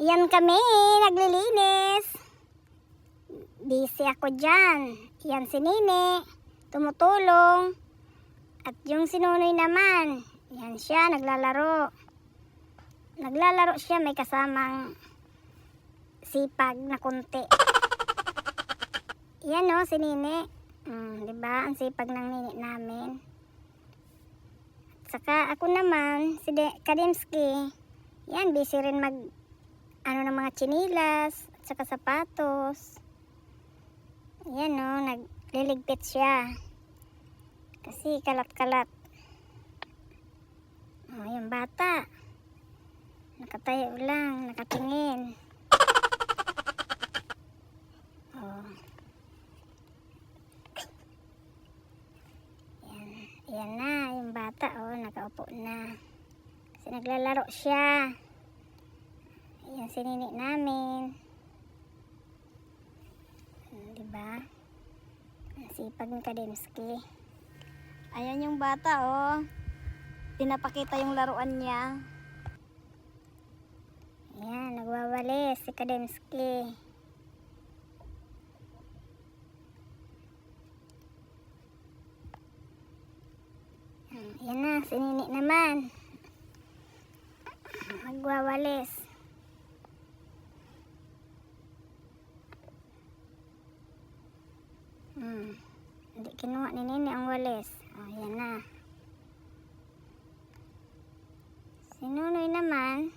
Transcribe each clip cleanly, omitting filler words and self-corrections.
Yan kami, naglilinis. Busy ako dyan. Yan si Nini, tumutulong. At yung si Nunoy naman, yan siya, naglalaro. Naglalaro siya, may kasamang sipag na kunti. Yan o, si Nini. Diba, ang sipag ng Nini namin. At saka ako naman, si Kadimski, yan, busy rin ng mga tsinilas, at saka sapatos. Yan o, nagliligpit siya. Kasi kalat-kalat. O, yung bata. Nakatayo lang, nakatingin. O. Yan na, yung bata o, nakaupo na. Kasi naglalaro siya. Yan si Nini namin. Diba? Ang sipag ni Kadimski. Ayan yung bata oh. Pinapakita yung laruan niya. Ayan, nagwawalis si Kadimski. Ayan na, si Nini naman. Magwawalis. Hindi kinuha ni Nini ang walis. Ayan na. Si Nunoy naman,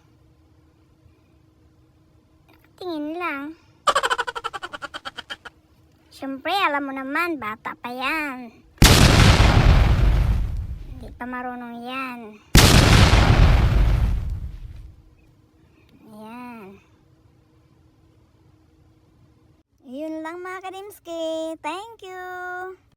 tingin lang. Siyempre, alam mo naman, bata pa yan. Hindi pa marunong yan. Ayan. Yun lang mga Kadimski. Thank you.